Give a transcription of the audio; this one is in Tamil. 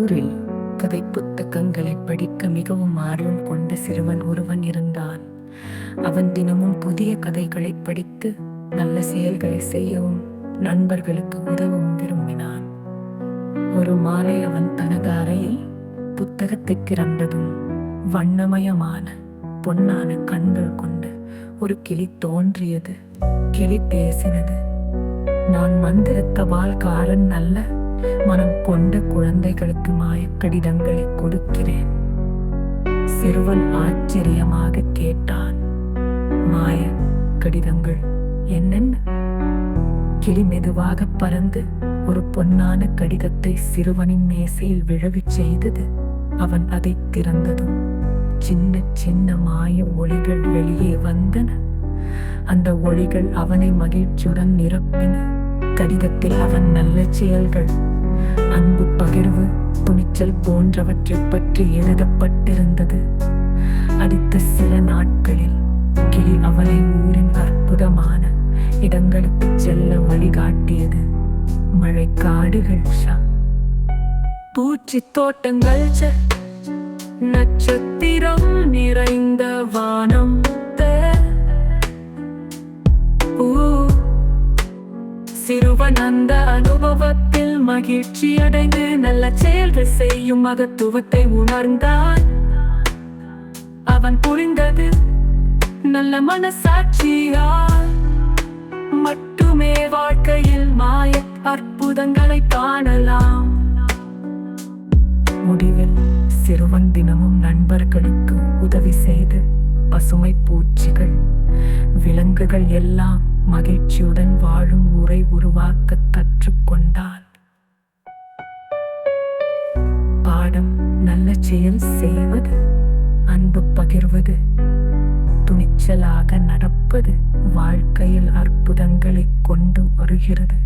ஊரில் கதை புத்தகங்களை படிக்க மிகவும் ஆர்வம் கொண்ட சிறுவன் ஒருவன் இருந்தான். அவன் தினமும் புதிய கதைகளை படித்து நல்ல செயல்களை செய்யவும் நண்பர்களுக்கு உதவவும் விரும்பினான். ஒரு மாலை அவன் தனது அறையில் புத்தகத்தை திறந்ததும் வண்ணமயமான பொன்னான கண்கள் கொண்டு ஒரு கிளி தோன்றியது. கிளி பேசினது. நான் மந்திரத்தபால்காரன் அல்ல, மனம் கொண்ட குழந்தைகளுக்கு மாயக் கடிதங்களை கொடுக்கிறேன். சிறுவன் ஆச்சரியமாக கேட்டான், மாய கடிதங்கள் என்னென்ன? கிளி மெதுவாக பறந்து ஒரு பொன்னான கடிதத்தை சிறுவனின் மேசையில் விழவிச் செய்தது. அவன் அதை திறந்ததும் சின்ன சின்ன மாய ஒளிகள் வெளியே வந்தன. அந்த ஒளிகள் அவனை மகிழ்ச்சியுடன் நிரப்பின. கடிதத்தில் அவன் நல்ல செயல்கள், அன்பு பகிர்வு, துணிச்சல் போன்றவற்றை பற்றி எழுதப்பட்டிருந்தது. அடுத்த சில நாட்களில் கிளி அவனை ஊரின் அற்புதமான இடங்களுக்கு செல்ல வழிகாட்டியது. மழைக்காடுகள், பூச்சி தோட்டங்கள், நட்சத்திரம் நிறைந்த வானம், சிறுவன் அந்த அனுபவத்தில் மகிழ்ச்சி அடைந்து நல்ல செயல்கள் செய்யும் மகத்துவத்தை உணர்ந்தான். அவன் புரிந்தது, நல்ல மனசாட்சியால் மட்டுமே வாழ்க்கையில் மாய அற்புதங்களை காணலாம். முடிவில் சிறுவன் தினமும் நண்பர்களுக்கு உதவி செய்து பசுமை பூச்சிகள், விலங்குகள் எல்லாம் மகிழ்ச்சியுடன் வாழும் ஊரை உருவாக்க கற்றுக்கொண்டான். பாடம்: நல்ல செயல் செய்வது, அன்பு பகிர்வது, துணிச்சலாக நடப்பது வாழ்க்கையில் அற்புதங்களை கொண்டு வருகிறது.